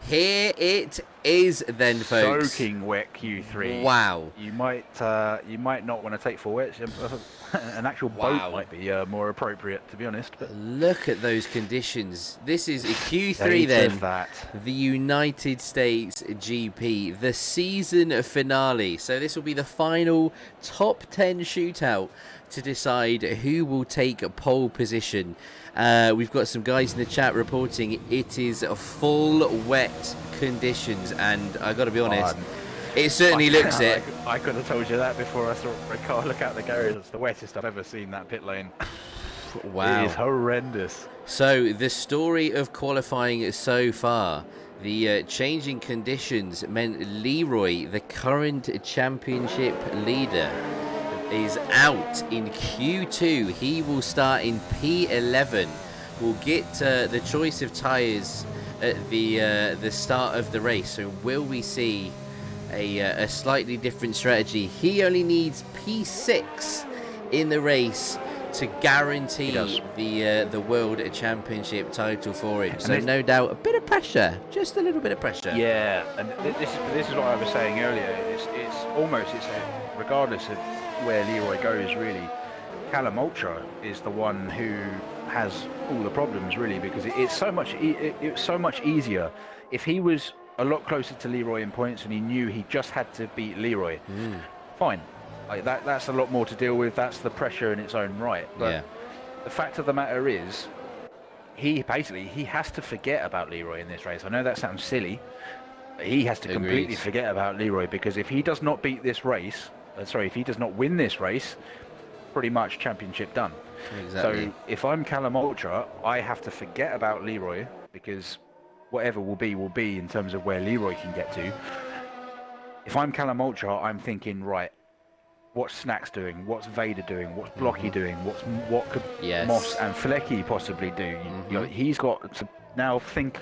Here it is then, folks. Soaking wet Q3. Wow. You might not want to take full wets. An actual boat might be more appropriate, to be honest. But look at those conditions. This is a Q3 then. The United States GP, the season finale. So this will be the final top 10 shootout to decide who will take a pole position. We've got some guys in the chat reporting it is full wet conditions, and I got to be honest, it certainly looks it. I could have told you that before I saw a car look out the garage. It's the wettest I've ever seen that pit lane. Wow. It is horrendous. So the story of qualifying so far, the changing conditions meant Leeroy, the current championship leader, is out in Q2. He will start in P11. We'll get the choice of tyres at the start of the race. So will we see a slightly different strategy? He only needs P6 in the race to guarantee the World Championship title for him. So no doubt a bit of pressure, just a little bit of pressure. Yeah, and this is what I was saying earlier. Regardless of where Leeroy goes, really, CallumUltra is the one who has all the problems, really, because it's so much easier if he was a lot closer to Leeroy in points and he knew he just had to beat Leeroy. Fine, like that's a lot more to deal with. That's the pressure in its own right. But the fact of the matter is, he has to forget about Leeroy in this race. I know that sounds silly, but he has to completely forget about Leeroy, because if he does not beat this race, if he does not win this race, pretty much championship done. Exactly. So if I'm CallumUltra, I have to forget about Leeroy, because whatever will be in terms of where Leeroy can get to. If I'm CallumUltra, I'm thinking, right, what's Snacks doing? What's Vader doing? What's Blocky doing? What could Moss and Flecky possibly do? You know, he's got to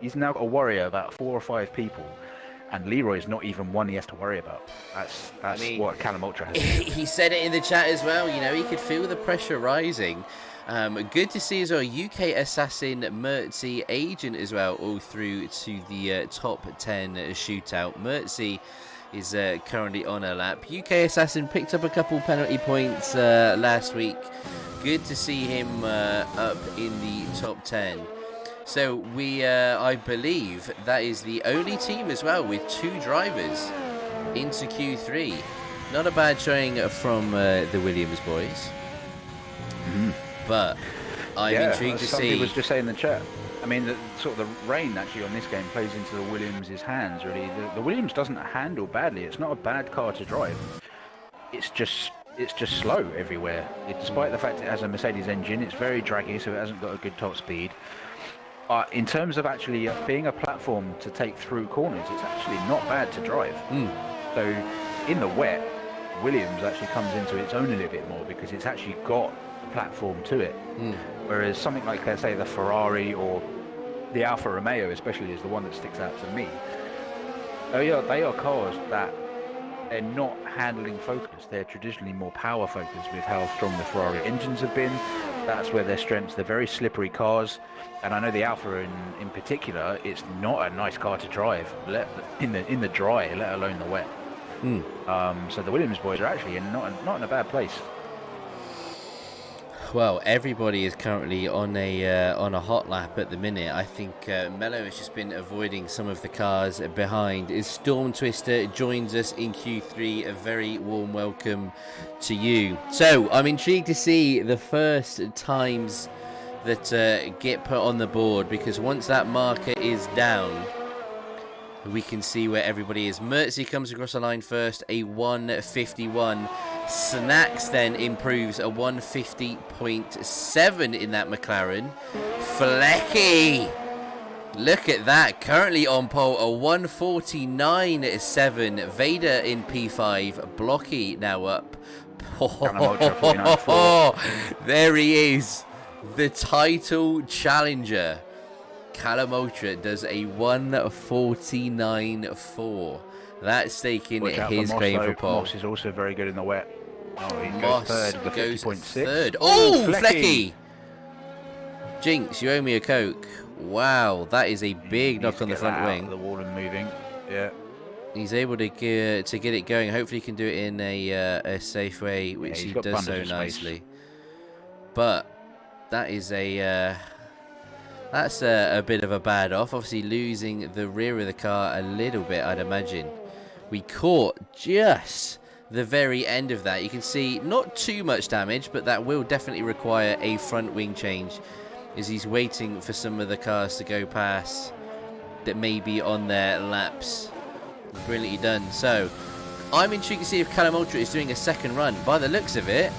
he's now got to worry about 4 or 5 people. And Leeroy's not even one he has to worry about. That's what CallumUltra has to do. He said it in the chat as well. You know, he could feel the pressure rising. Good to see as well. UK Assassin, Mertzy, Agent as well, all through to the top 10 shootout. Mertzy is currently on a lap. UK Assassin picked up a couple penalty points last week. Good to see him up in the top 10. So we, I believe, that is the only team as well with 2 drivers into Q3. Not a bad showing from the Williams boys. But I'm intrigued to see. Somebody was just saying in the chat. I mean, the rain actually on this game plays into the Williams' hands. Really, the Williams doesn't handle badly. It's not a bad car to drive. It's just slow everywhere. Despite the fact it has a Mercedes engine, it's very draggy, so it hasn't got a good top speed. In terms of actually being a platform to take through corners, it's actually not bad to drive. So in the wet, Williams actually comes into its own a little bit more, because it's actually got a platform to it. Whereas something like, let's say, the Ferrari or the Alfa Romeo especially is the one that sticks out to me. They are cars that they're not handling focused. They're traditionally more power focused with how strong the Ferrari engines have been. That's where their strengths. They're very slippery cars. And I know the Alfa in particular, it's not a nice car to drive in the dry, let alone the wet. So the Williams boys are actually not in a bad place. Well, everybody is currently on a hot lap at the minute. I think Mello has just been avoiding some of the cars behind. As Storm Twister joins us in Q3, a very warm welcome to you. So I'm intrigued to see the first times that get put on the board, because once that marker is down, we can see where everybody is. Mertzy comes across the line first, a 151. Snacks then improves a 150.7 in that McLaren. Flecky, look at that, currently on pole, a 149.7. Vader in P5, Blocky now up. There he is, the title challenger. CallumUltra does a 149.4. That's taking his claim for pole. Moss is also very good in the wet. He Moss goes third with a 50.6. Oh, Flecky! Jinx, you owe me a Coke. Wow, that is a big knock on the front wing. Out of the wall and moving. Yeah. He's able to get it going. Hopefully he can do it in a safe way, which he does so nicely. But that is that's a bit of a bad off. Obviously losing the rear of the car a little bit, I'd imagine. We caught just the very end of that. You can see not too much damage, but that will definitely require a front wing change as he's waiting for some of the cars to go past that may be on their laps. Brilliantly done. So I'm intrigued to see if CallumUltra is doing a second run. By the looks of it,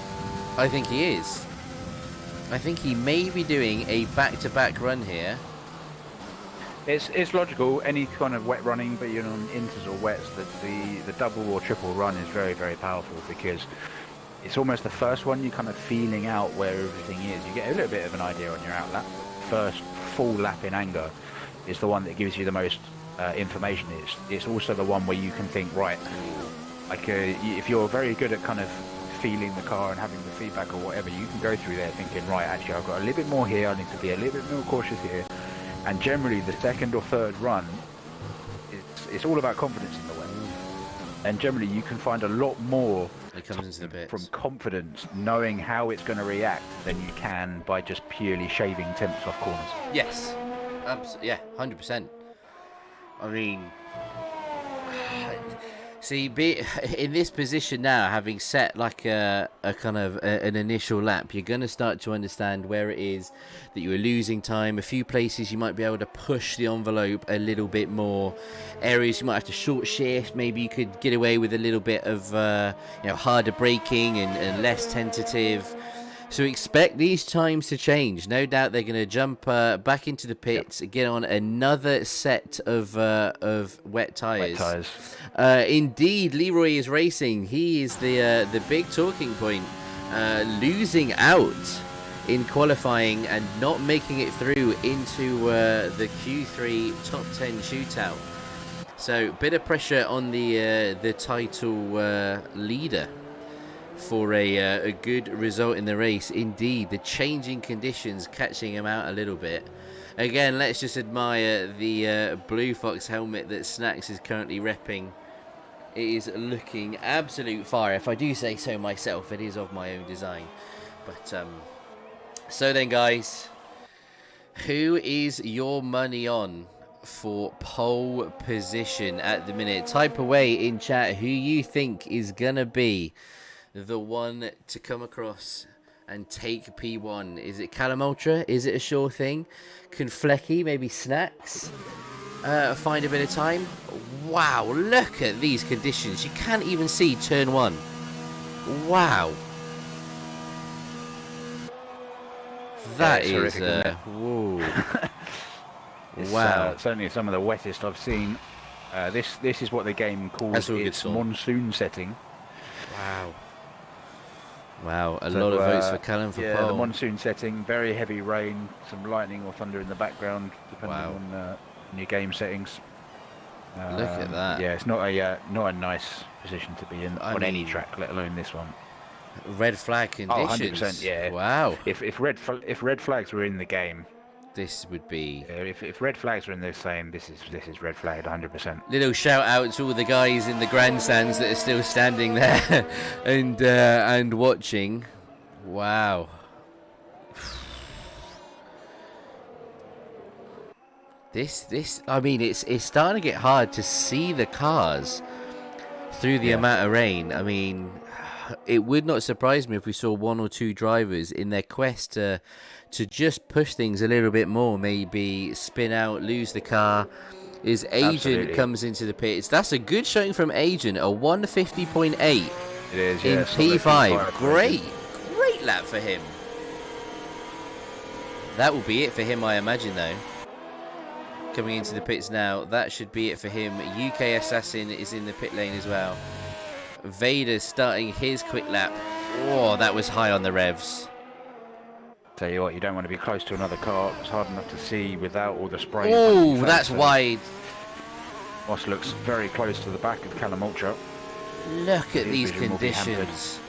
I think he is. I think he may be doing a back-to-back run here. It's logical. Any kind of wet running, but you're on inters or wets, that the double or triple run is very, very powerful, because it's almost the first one you're kind of feeling out where everything is. You get a little bit of an idea on your out lap. First full lap in anger is the one that gives you the most information. It's also the one where you can think, right, like if you're very good at kind of feeling the car and having the feedback or whatever, you can go through there thinking, right, actually I've got a little bit more here, I need to be a little bit more cautious here. And generally the second or third run, it's all about confidence in the wet. And generally you can find a lot more it comes into the bits from confidence, knowing how it's going to react, than you can by just purely shaving temps off corners. Yes, yeah, 100%. I mean, see, in this position now, having set like a kind of an initial lap, you're going to start to understand where it is that you are losing time. A few places you might be able to push the envelope a little bit more. Areas you might have to short shift. Maybe you could get away with a little bit of harder braking and less tentative. So expect these times to change. No doubt they're going to jump back into the pits, get on another set of wet tyres. Indeed, Leeroy is racing. He is the big talking point. Losing out in qualifying and not making it through into the Q3 top 10 shootout. So bit of pressure on the title leader for a good result in the race. Indeed, the changing conditions catching him out a little bit. Again, let's just admire the Bluefoxx helmet that Snacks is currently repping. It is looking absolute fire. If I do say so myself, it is of my own design. But so then, guys, who is your money on for pole position at the minute? Type away in chat who you think is gonna be the one to come across and take P1. Is it CallumUltra? Is it a sure thing? Can Flecky, maybe Snacks, find a bit of time? Wow, look at these conditions. You can't even see turn one. Wow. That is horrific, isn't it? whoa. Wow. Certainly some of the wettest I've seen. This is what the game calls its monsoon setting. Wow. Wow, a lot of votes for Callum for pole. The monsoon setting, very heavy rain, some lightning or thunder in the background, depending on your game settings. Look at that. Yeah, it's not a nice position to be in on any track, let alone this one. Red flag conditions. 100%, yeah. Wow. If red flags were in the game, this would be. If red flags were in the same, this is red flagged 100%. Little shout out to all the guys in the grandstands that are still standing there and watching. Wow. This I mean it's starting to get hard to see the cars through the amount of rain. I mean, it would not surprise me if we saw one or two drivers in their quest to just push things a little bit more, maybe spin out, lose the car. His agent comes into the pits. That's a good showing from agent, a 150.8 it is, in P5. Great lap for him. That will be it for him, I imagine, though. Coming into the pits now, that should be it for him. UK Assassin is in the pit lane as well. Vader starting his quick lap. Oh, that was high on the revs. Tell you what, you don't want to be close to another car. It's hard enough to see without all the spray. Oh, that's wide. Moss looks very close to the back of CallumUltra. Look at these conditions.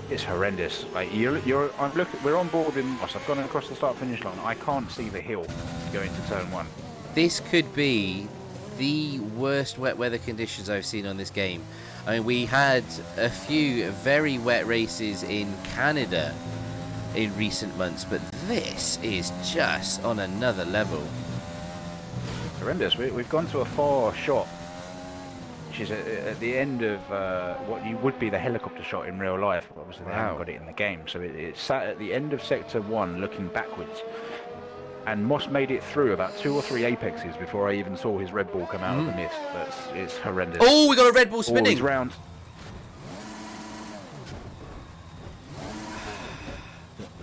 It's horrendous. Like we're on board with Moss. I've gone across the start-finish line. I can't see the hill going to turn 1. This could be the worst wet weather conditions I've seen on this game. I mean, we had a few very wet races in Canada in recent months, but this is just on another level. Horrendous. We've gone to a far shot, which is at the end of what you would be the helicopter shot in real life. Obviously, they haven't got it in the game, so it's sat at the end of sector 1, looking backwards. And Moss made it through about 2 or 3 apexes before I even saw his Red Bull come out of the mist. It's horrendous. Oh, we got a Red Bull spinning. All these rounds.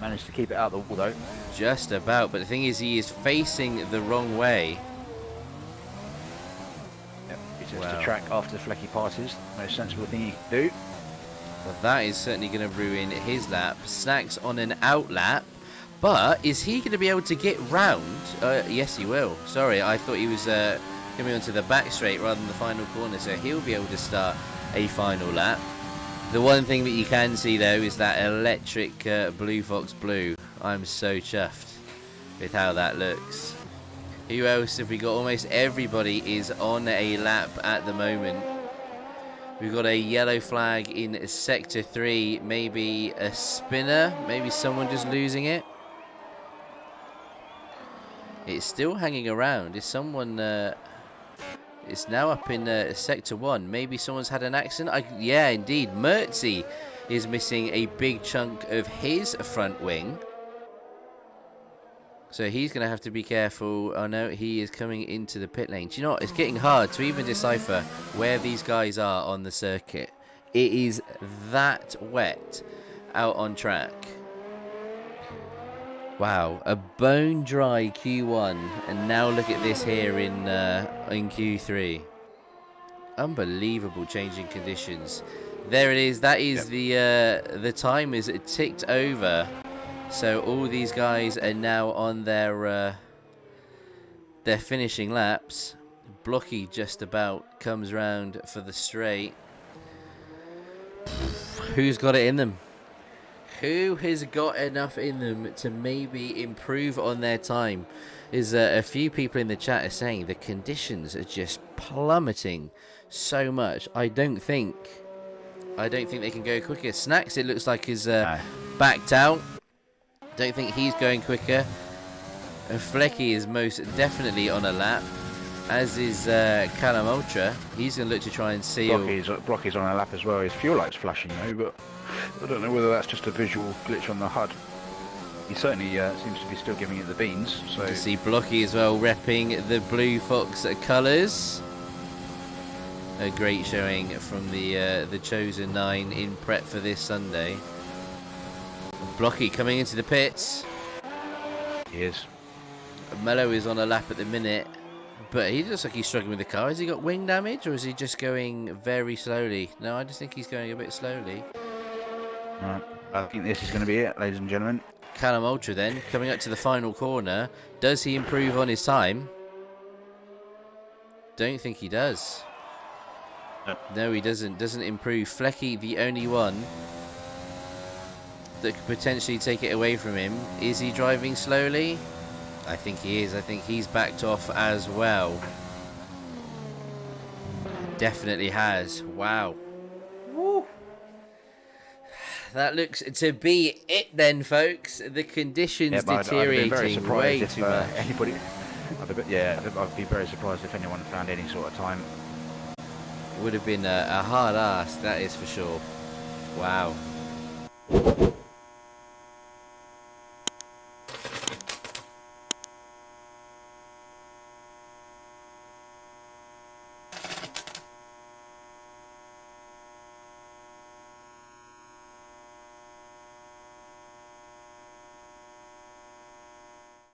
Managed to keep it out the wall though. Just about, but the thing is, he is facing the wrong way. Yep, he takes the track after the Flecky passes. Most sensible thing he can do. Well, that is certainly going to ruin his lap. Snacks on an out lap. But is he going to be able to get round? Yes, he will. Sorry, I thought he was coming onto the back straight rather than the final corner, so he'll be able to start a final lap. The one thing that you can see, though, is that electric Bluefoxx blue. I'm so chuffed with how that looks. Who else have we got? Almost everybody is on a lap at the moment. We've got a yellow flag in Sector 3. Maybe a spinner. Maybe someone just losing it. It's still hanging around. Is someone... it's now up in Sector 1. Maybe someone's had an accident. Yeah, indeed. Mertzi is missing a big chunk of his front wing. So he's going to have to be careful. Oh no, he is coming into the pit lane. Do you know what? It's getting hard to even decipher where these guys are on the circuit. It is that wet out on track. Wow, a bone dry Q1, and now look at this here in Q3. Unbelievable changing conditions. There it is. That is the time is ticked over. So all these guys are now on their finishing laps. Blocky just about comes round for the straight. Who's got it in them? Who has got enough in them to maybe improve on their time? Is a few people in the chat are saying the conditions are just plummeting so much. I don't think they can go quicker. Snacks, it looks like, is backed out. Don't think he's going quicker. Flecky is most definitely on a lap, as is CallumUltra. He's going to look to try and seal. Blocky's on a lap as well. His fuel light's flashing though, but I don't know whether that's just a visual glitch on the HUD. He certainly seems to be still giving it the beans. So to see Blocky as well repping the Bluefoxx colours. A great showing from the Chosen 9 in prep for this Sunday. Blocky coming into the pits. He is. Mello is on a lap at the minute, but he looks like he's struggling with the car. Has he got wing damage, or is he just going very slowly? No, I just think he's going a bit slowly. Right. I think this is going to be it, ladies and gentlemen. CallumUltra then, coming up to the final corner. Does he improve on his time? Don't think he does. No, he doesn't. Doesn't improve. Flecky, the only one that could potentially take it away from him. Is he driving slowly? I think he is. I think he's backed off as well. Definitely has. Wow. Woo. That looks to be it then, folks. The conditions deteriorating way too much. Anybody, I'd be very surprised if anyone found any sort of time. Would have been a hard ask, that is for sure. Wow.